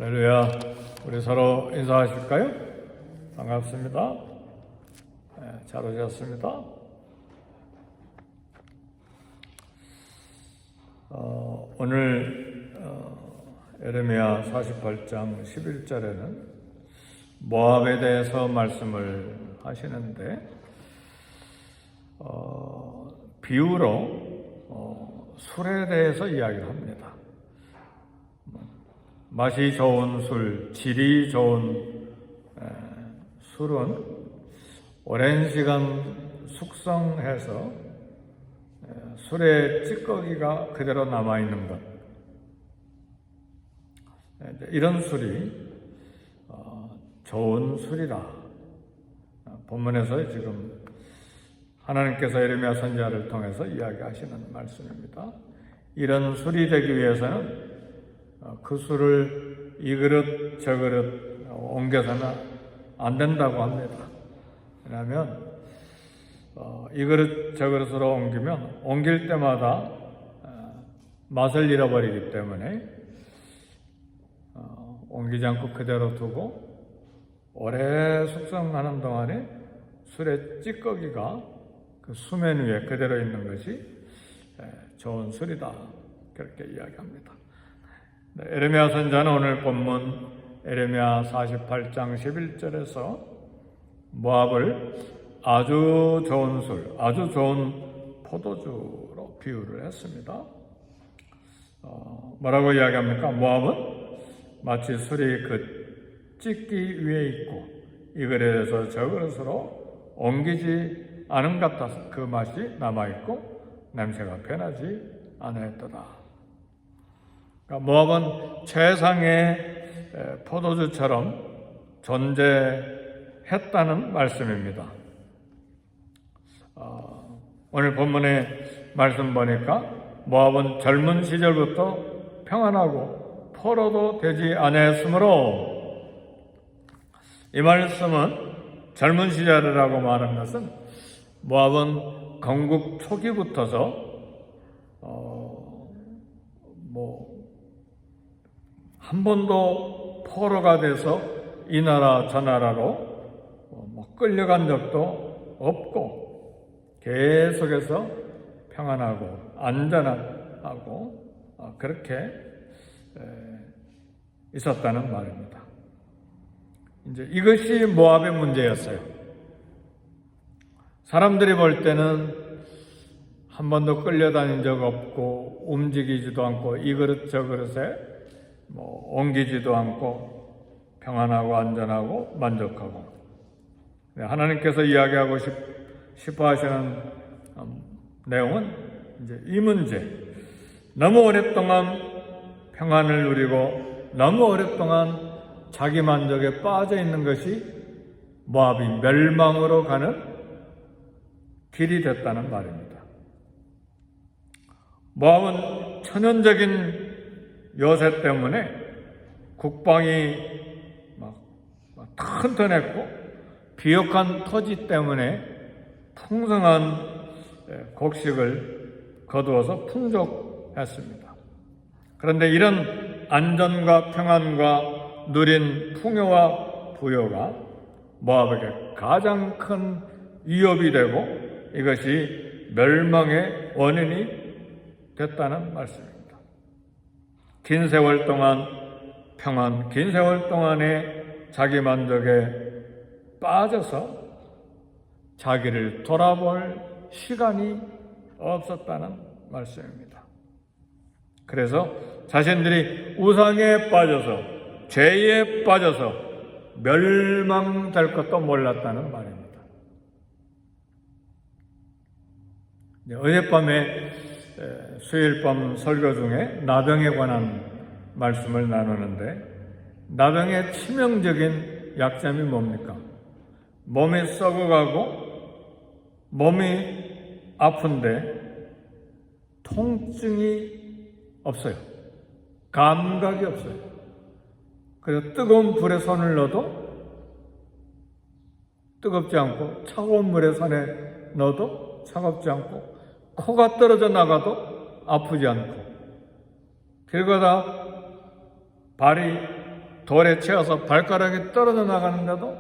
할렐루야. 우리 서로 인사하실까요? 반갑습니다. 잘 오셨습니다. 오늘 에레미야 48장 11절에는 모압에 대해서 말씀을 하시는데 비유로 술에 대해서 이야기를 합니다. 맛이 좋은 술, 질이 좋은 술은 오랜 시간 숙성해서 술의 찌꺼기가 그대로 남아있는 것, 이런 술이 좋은 술이다. 본문에서 지금 하나님께서 에레미야 선지자를 통해서 이야기하시는 말씀입니다. 이런 술이 되기 위해서는 그 술을 이 그릇 저 그릇 옮겨서는 안 된다고 합니다. 왜냐하면 이 그릇 저 그릇으로 옮기면 옮길 때마다 맛을 잃어버리기 때문에 옮기지 않고 그대로 두고 오래 숙성하는 동안에 술의 찌꺼기가 그 수면 위에 그대로 있는 것이 좋은 술이다. 그렇게 이야기합니다. 에레미야 선지자는 오늘 본문 에레미야 48장 11절에서 모압을 아주 좋은 술, 아주 좋은 포도주로 비유를 했습니다. 뭐라고 이야기합니까? 모압은 마치 술이 그 찢기 위에 있고 이 그릇에서 저 그릇으로 옮기지 않은 것 같아서 그 맛이 남아있고 냄새가 변하지 않았도다. 모압은 최상의 포도주처럼 존재했다는 말씀입니다. 오늘 본문의 말씀 보니까 모압은 젊은 시절부터 평안하고 포로도 되지 아니했으므로, 이 말씀은 젊은 시절이라고 말한 것은 모압은 건국 초기부터서 한 번도 포로가 돼서 이 나라 저 나라로 끌려간 적도 없고 계속해서 평안하고 안전하고 그렇게 있었다는 말입니다. 이제 이것이 모압의 문제였어요. 사람들이 볼 때는 한 번도 끌려다닌 적 없고 움직이지도 않고 이 그릇 저 그릇에 옮기지도 않고 평안하고 안전하고 만족하고, 하나님께서 이야기하고 싶어 하시는 내용은 이제 이 문제, 너무 오랫동안 평안을 누리고 너무 오랫동안 자기 만족에 빠져 있는 것이 모압이 멸망으로 가는 길이 됐다는 말입니다. 모압은 천연적인 요새 때문에 국방이 튼튼했고 비옥한 토지 때문에 풍성한 곡식을 거두어서 풍족했습니다. 그런데 이런 안전과 평안과 누린 풍요와 부요가 모압에게 가장 큰 위협이 되고 이것이 멸망의 원인이 됐다는 말씀입니다. 긴 세월 동안 평안, 긴 세월 동안의 자기 만족에 빠져서 자기를 돌아볼 시간이 없었다는 말씀입니다. 그래서 자신들이 우상에 빠져서 죄에 빠져서 멸망될 것도 몰랐다는 말입니다. 어젯밤에 수요일밤 설교 중에 나병에 관한 말씀을 나누는데, 나병의 치명적인 약점이 뭡니까? 몸이 썩어가고 몸이 아픈데 통증이 없어요. 감각이 없어요. 그래서 뜨거운 불에 손을 넣어도 뜨겁지 않고 차가운 물에 손에 넣어도 차갑지 않고 코가 떨어져 나가도 아프지 않고 길 가다 발이 돌에 채워서 발가락이 떨어져 나가는데도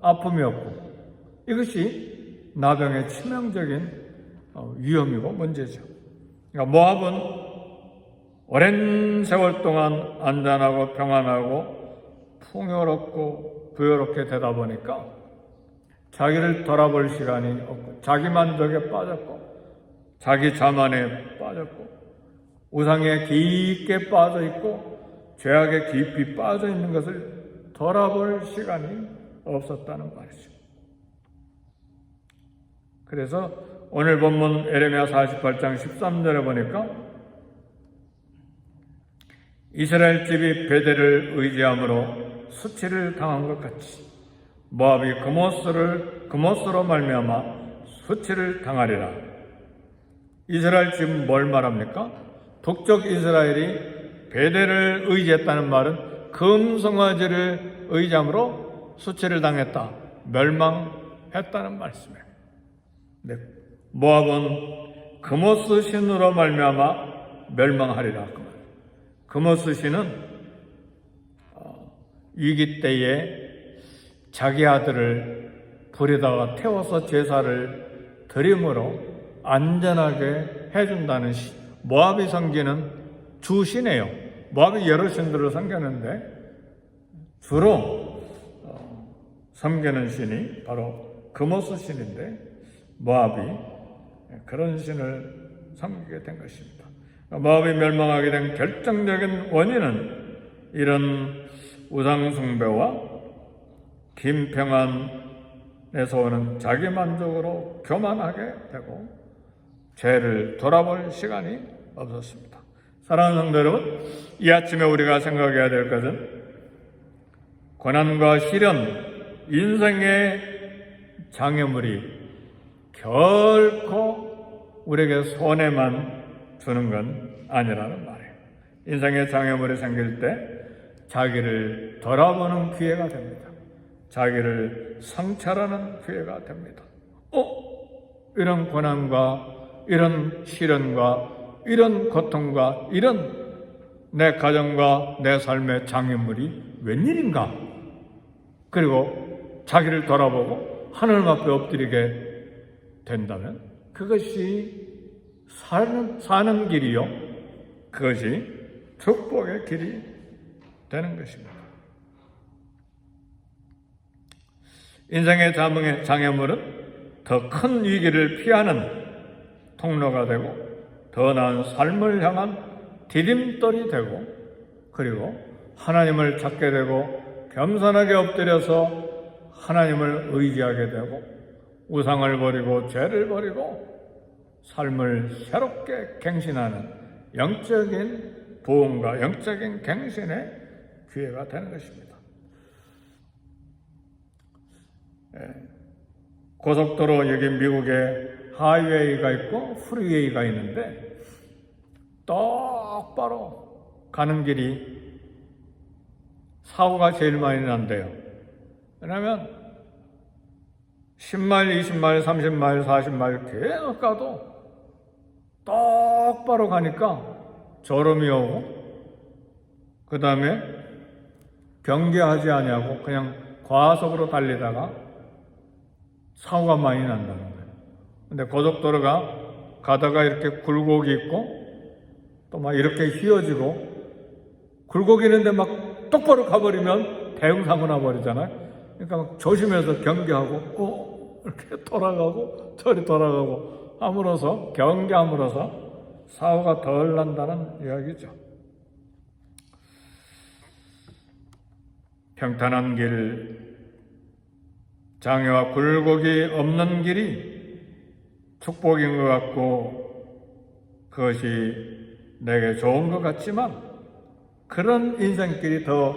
아픔이 없고, 이것이 나병의 치명적인 위험이고 문제죠. 그러니까 모압은 오랜 세월 동안 안전하고 평안하고 풍요롭고 부유롭게 되다 보니까 자기를 돌아볼 시간이 없고, 자기 만족에 빠졌고, 자기 자만에 빠졌고, 우상에 깊게 빠져 있고, 죄악에 깊이 빠져 있는 것을 돌아볼 시간이 없었다는 말이죠. 그래서 오늘 본문 에레미야 48장 13절에 보니까 이스라엘 집이 베델을 의지함으로 수치를 당한 것 같이 모압이 그못으로 말미암아 수치를 당하리라. 이스라엘 집은 뭘 말합니까? 북쪽 이스라엘이 베델을 의지했다는 말은 금송아지를 의지함으로 수치를 당했다, 멸망했다는 말씀이에요. 네. 모압은 그모스 신으로 말미암아 멸망하리라. 그모스 신은 위기 때에 자기 아들을 불에다가 태워서 제사를 드림으로 안전하게 해준다는 모압이 섬기는 주신이에요. 모압이 여러 신들을 섬기는데 주로 섬기는 신이 바로 그모스 신인데, 모압이 그런 신을 섬기게 된 것입니다. 모압이 멸망하게 된 결정적인 원인은 이런 우상 숭배와 김평안에서 오는 자기 만족으로 교만하게 되고 죄를 돌아볼 시간이 없었습니다. 사랑하는 성도 여러분, 이 아침에 우리가 생각해야 될 것은 고난과 시련, 인생의 장애물이 결코 우리에게 손해만 주는 건 아니라는 말이에요. 인생의 장애물이 생길 때 자기를 돌아보는 기회가 됩니다. 자기를 성찰하는 기회가 됩니다. 이런 고난과 이런 시련과 이런 고통과 이런 내 가정과 내 삶의 장애물이 웬일인가? 그리고 자기를 돌아보고 하나님 앞에 엎드리게 된다면 그것이 사는 길이요, 그것이 축복의 길이 되는 것입니다. 인생의 장애물은 더 큰 위기를 피하는 통로가 되고 더 나은 삶을 향한 디딤돌이 되고, 그리고 하나님을 찾게 되고 겸손하게 엎드려서 하나님을 의지하게 되고 우상을 버리고 죄를 버리고 삶을 새롭게 갱신하는 영적인 부흥과 영적인 갱신의 기회가 되는 것입니다. 고속도로, 여기 미국에 하이웨이가 있고 프리웨이가 있는데 똑바로 가는 길이 사고가 제일 많이 난대요. 왜냐하면 10마일, 20마일, 30마일, 40마일 계속 가도 똑바로 가니까 졸음이 오고, 그 다음에 경계하지 아니하고 그냥 과속으로 달리다가 사고가 많이 난다는 거예요. 근데 고속도로가 가다가 이렇게 굴곡이 있고 또 막 이렇게 휘어지고, 굴곡이 있는데 막 똑바로 가버리면 대형사고 나버리잖아요. 그러니까 막 조심해서 경계하고 이렇게 돌아가고 저리 돌아가고 함으로써, 경계함으로써 사고가 덜 난다는 이야기죠. 평탄한 길, 장애와 굴곡이 없는 길이 축복인 것 같고 그것이 내게 좋은 것 같지만 그런 인생길이 더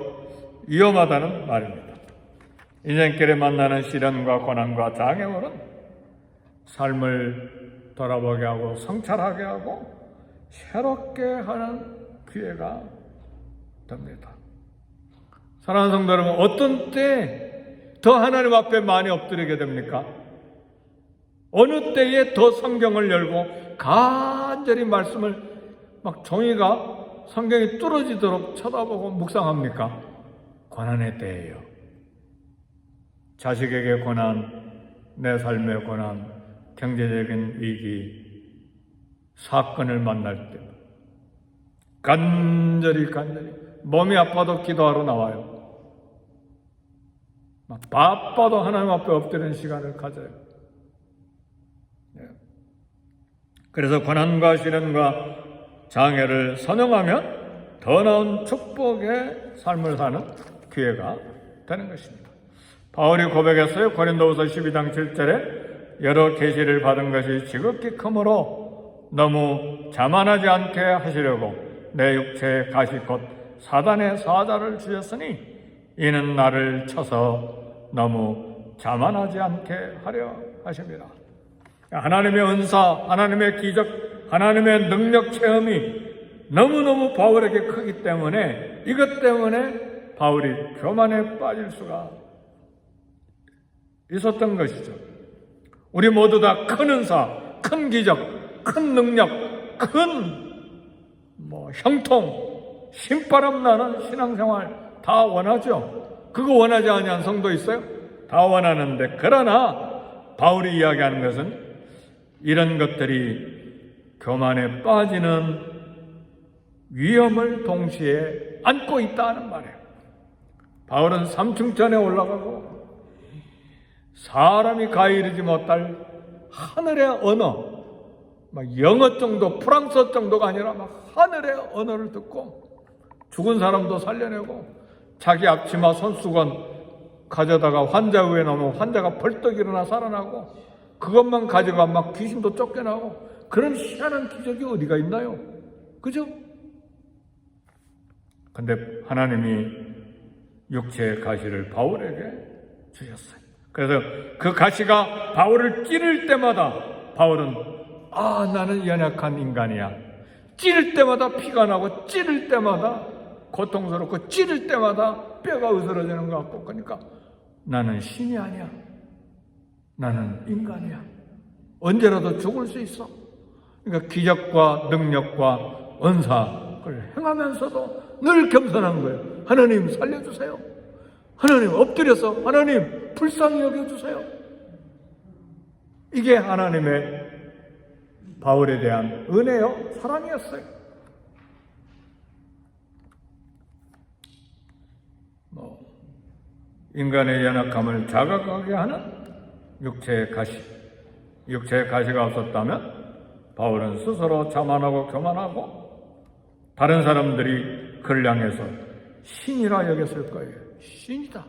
위험하다는 말입니다. 인생길에 만나는 시련과 고난과 장애물은 삶을 돌아보게 하고 성찰하게 하고 새롭게 하는 기회가 됩니다. 사랑하는 성도 여러분, 어떤 때 더 하나님 앞에 많이 엎드리게 됩니까? 어느 때에 더 성경을 열고 간절히 말씀을 막 종이가 성경이 뚫어지도록 쳐다보고 묵상합니까? 고난의 때예요. 자식에게 고난, 내 삶의 고난, 경제적인 위기, 사건을 만날 때 간절히 몸이 아파도 기도하러 나와요. 막 바빠도 하나님 앞에 엎드리는 시간을 가져요. 그래서 고난과 시련과 장애를 선용하면 더 나은 축복의 삶을 사는 기회가 되는 것입니다. 바울이 고백했어요. 고린도후서 12장 7절에 여러 계시를 받은 것이 지극히 크므로 너무 자만하지 않게 하시려고 내 육체의 가시 곧 사단의 사자를 주셨으니 이는 나를 쳐서 너무 자만하지 않게 하려 하십니다. 하나님의 은사, 하나님의 기적, 하나님의 능력 체험이 너무너무 바울에게 크기 때문에 이것 때문에 바울이 교만에 빠질 수가 있었던 것이죠. 우리 모두 다 큰 은사, 큰 기적, 큰 능력, 큰 형통, 신바람 나는 신앙생활 다 원하죠. 그거 원하지 아니한 성도 있어요? 다 원하는데 그러나 바울이 이야기하는 것은 이런 것들이 교만에 빠지는 위험을 동시에 안고 있다는 말이에요. 바울은 삼층천에 올라가고 사람이 가이르지 못할 하늘의 언어, 영어 정도, 프랑스어 정도가 아니라 하늘의 언어를 듣고 죽은 사람도 살려내고 자기 앞치마 손수건 가져다가 환자 위에 놓으면 환자가 벌떡 일어나 살아나고 그것만 가져가 막 귀신도 쫓겨나고 그런 희한한 기적이 어디가 있나요? 그죠? 근데 하나님이 육체의 가시를 바울에게 주셨어요. 그래서 그 가시가 바울을 찌를 때마다 바울은 나는 연약한 인간이야. 찌를 때마다 피가 나고 찌를 때마다 고통스럽고 찌를 때마다 뼈가 으스러지는 것 같고 그러니까 나는 신이 아니야. 나는 인간이야. 언제라도 죽을 수 있어. 그러니까 기적과 능력과 은사를 행하면서도 늘 겸손한 거예요. 하나님 살려주세요. 하나님 엎드려서 하나님 불쌍히 여겨주세요. 이게 하나님의 바울에 대한 은혜요 사랑이었어요. 인간의 연약함을 자각하게 하는 육체의 가시. 육체의 가시가 없었다면 바울은 스스로 자만하고 교만하고 다른 사람들이 그를 향해서 신이라 여겼을 거예요. 신이다.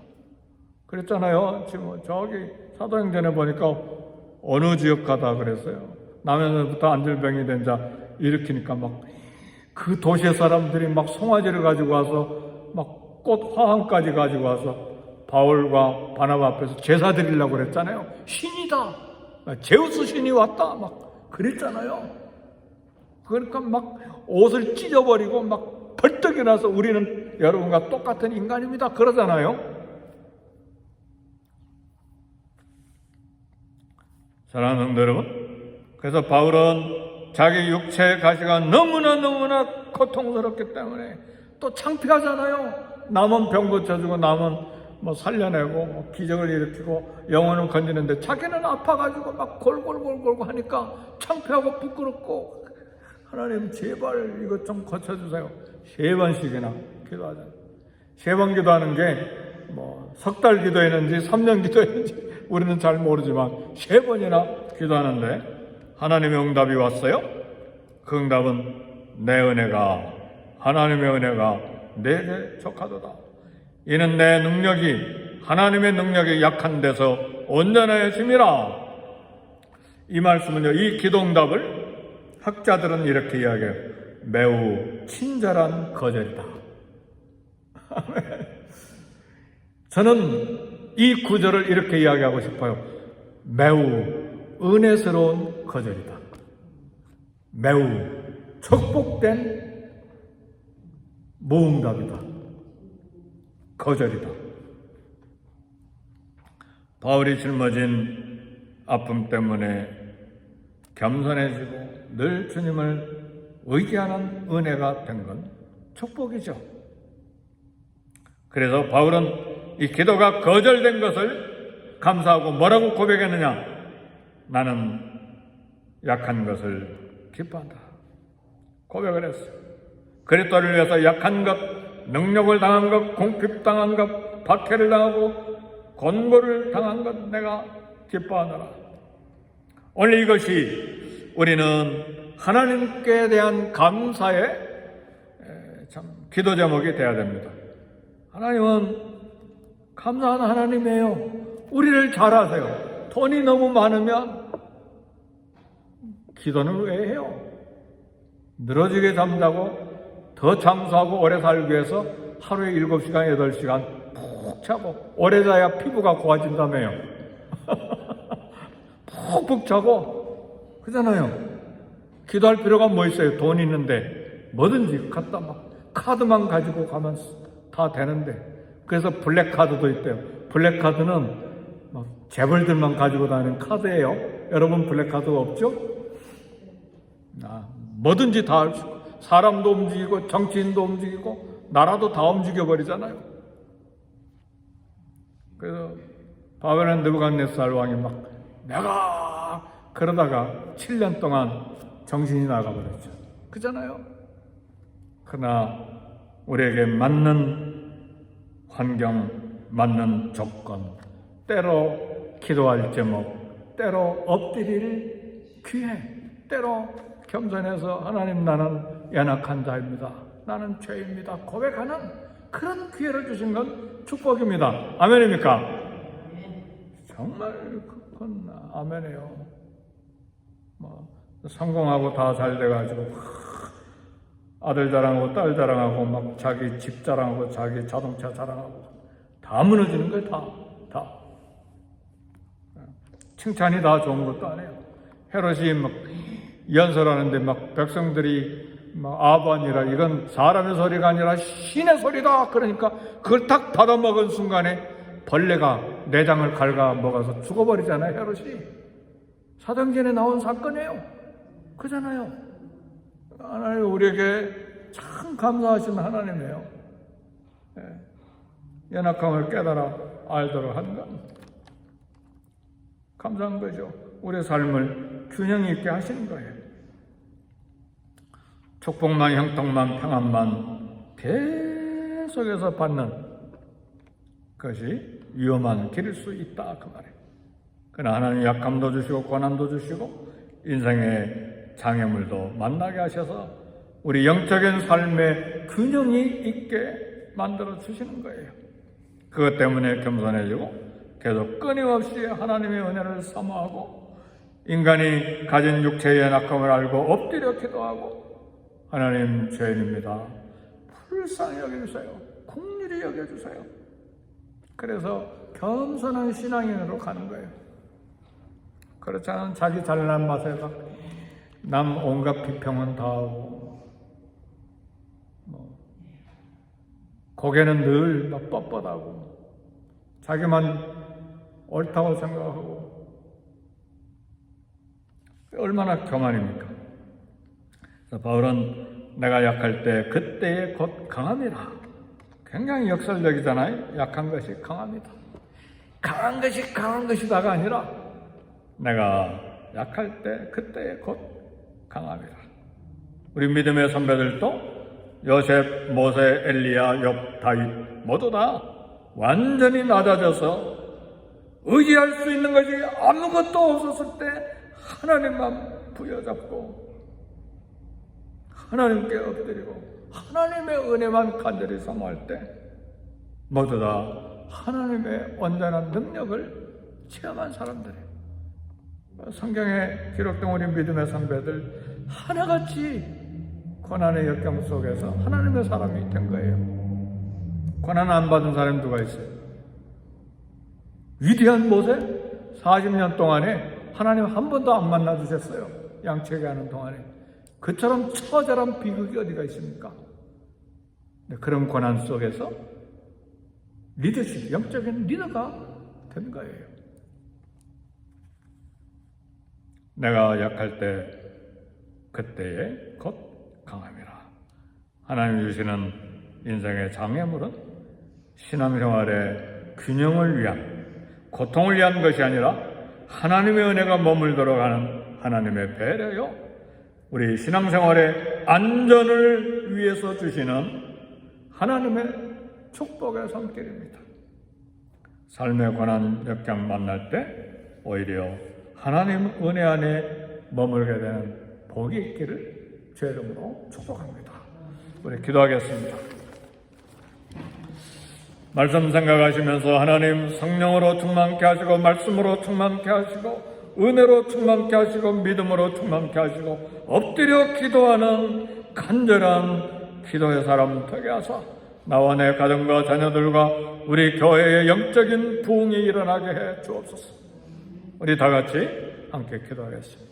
그랬잖아요. 지금 저기 사도행전에 보니까 어느 지역 가다 그랬어요. 남에서부터 안질병이 된 자 일으키니까 막 그 도시의 사람들이 막 송아지를 가지고 와서 막 꽃 화환까지 가지고 와서 바울과 바나바 앞에서 제사 드리려고 그랬잖아요. 신이다. 제우스 신이 왔다. 막 그랬잖아요. 그러니까 막 옷을 찢어버리고 막 벌떡 일어나서 우리는 여러분과 똑같은 인간입니다. 그러잖아요. 사랑하는 성도 여러분, 그래서 바울은 자기 육체의 가시가 너무나 고통스럽기 때문에 또 창피하잖아요. 남은 병 고쳐주고 남은 살려내고 기적을 일으키고 영혼을 건지는데 자기는 아파가지고 막 골골골골 하니까 창피하고 부끄럽고 하나님 제발 이것 좀 고쳐주세요. 3번씩이나 기도하잖아요. 3번 기도하는 게 석 달 기도했는지 3년 기도했는지 우리는 잘 모르지만 3번이나 기도하는데 하나님의 응답이 왔어요. 그 응답은 하나님의 은혜가 내게 족하도다. 이는 내 능력이 하나님의 능력이 약한 데서 온전해짐이라. 이 말씀은요, 이 기도 응답을 학자들은 이렇게 이야기해요. 매우 친절한 거절이다. 저는 이 구절을 이렇게 이야기하고 싶어요. 매우 은혜스러운 거절이다. 매우 축복된 모응답이다. 거절이다. 바울이 짊어진 아픔 때문에 겸손해지고 늘 주님을 의지하는 은혜가 된 건 축복이죠. 그래서 바울은 이 기도가 거절된 것을 감사하고 뭐라고 고백했느냐? 나는 약한 것을 기뻐한다. 고백을 했어요. 그리스도를 위해서 약한 것, 능력을 당한 것, 궁핍당한 것, 박해를 당하고 권고를 당한 것 내가 기뻐하노라. 오늘 이것이 우리는 하나님께 대한 감사의 참 기도 제목이 되어야 됩니다. 하나님은 감사한 하나님이에요. 우리를 잘 아세요. 돈이 너무 많으면 기도는 왜 해요? 늘어지게 잠자고 더 잠수하고 오래 살기 위해서 하루에 7시간, 8시간 푹 자고, 오래 자야 피부가 고와진다며요. 푹푹 자고 그러잖아요. 기도할 필요가 뭐 있어요? 돈 있는데 뭐든지 갖다 막 카드만 가지고 가면 다 되는데. 그래서 블랙카드도 있대요. 블랙카드는 막 재벌들만 가지고 다니는 카드예요. 여러분 블랙카드가 없죠? 뭐든지 다 할 수 있고, 사람도 움직이고 정치인도 움직이고 나라도 다 움직여버리잖아요. 그래서 바벨론 느부갓네살 왕이 막 내가 그러다가 7년 동안 정신이 나가버렸죠. 그잖아요. 그러나 우리에게 맞는 환경, 맞는 조건, 때로 기도할 제목, 때로 엎드릴 기회, 때로 겸손해서 하나님 나는 연약한 자입니다. 나는 죄입니다. 고백하는 그런 기회를 주신 건 축복입니다. 아멘입니까? 정말 그건 아멘이에요. 성공하고 다 잘 돼가지고 아들 자랑하고 딸 자랑하고 막 자기 집 자랑하고 자기 자동차 자랑하고 다 무너지는 거예요. 다. 칭찬이 다 좋은 것도 아니에요. 헤롯이 막 연설하는데 막 백성들이 막 아반이라 이건 사람의 소리가 아니라 신의 소리다. 그러니까 그걸 딱 받아먹은 순간에 벌레가 내장을 갉아먹어서 죽어버리잖아요. 헤롯이. 사도행전에 나온 사건이에요. 그잖아요. 하나님 우리에게 참 감사하신 하나님이에요. 연약함을 깨달아 알도록 하는 건 감사한 거죠. 우리의 삶을 균형 있게 하시는 거예요. 축복만, 형통만, 평안만 계속해서 받는 것이 위험한 길일 수 있다 그 말이에요. 그러나 하나님 약함도 주시고 고난도 주시고 인생의 장애물도 만나게 하셔서 우리 영적인 삶의 균형이 있게 만들어 주시는 거예요. 그것 때문에 겸손해지고 계속 끊임없이 하나님의 은혜를 사모하고 인간이 가진 육체의 연약함을 알고 엎드려 기도하고 하나님 죄인입니다. 불쌍히 여겨주세요. 긍휼히 여겨주세요. 그래서 겸손한 신앙인으로 가는 거예요. 그렇지 않은 자기 잘난 맛에서 남 온갖 비평은 다 하고 고개는 늘 막 뻣뻣하고 자기만 옳다고 생각하고 얼마나 교만입니까? 그래서 바울은 내가 약할 때 그때에 곧 강함이라. 굉장히 역설적이잖아요. 약한 것이 강합니다. 강한 것이 강한 것이다가 아니라 내가 약할 때 그때에 곧 강함이라. 우리 믿음의 선배들도 요셉, 모세, 엘리야, 욥, 다윗 모두 다 완전히 낮아져서 의지할 수 있는 것이 아무것도 없었을 때 하나님만 부여잡고 하나님께 엎드리고 하나님의 은혜만 간절히 사모할 때 모두 다 하나님의 온전한 능력을 체험한 사람들이에요. 성경에 기록된 우리 믿음의 선배들 하나같이 고난의 역경 속에서 하나님의 사람이 된 거예요. 고난 안 받은 사람이 누가 있어요? 위대한 모세 40년 동안에 하나님 한 번도 안 만나 주셨어요. 양치기 하는 동안에. 그처럼 처절한 비극이 어디가 있습니까? 그런 고난 속에서 리더십, 영적인 리더가 된 거예요. 내가 약할 때 그때에 곧 강함이라. 하나님 주시는 인생의 장애물은 신앙생활의 균형을 위한, 고통을 위한 것이 아니라 하나님의 은혜가 머물도록 하는 하나님의 배려요, 우리 신앙생활의 안전을 위해서 주시는 하나님의 축복의 손길입니다. 삶의 고난 역경 만날 때 오히려 하나님 은혜 안에 머물게 되는 복이 있기를 주의 이름으로 축복합니다. 우리 기도하겠습니다. 말씀 생각하시면서 하나님 성령으로 충만케 하시고, 말씀으로 충만케 하시고, 은혜로 충만케 하시고, 믿음으로 충만케 하시고, 엎드려 기도하는 간절한 기도의 사람 되게 하사 나와 내 가정과 자녀들과 우리 교회의 영적인 부흥이 일어나게 해 주옵소서. 우리 다 같이 함께 기도하겠습니다.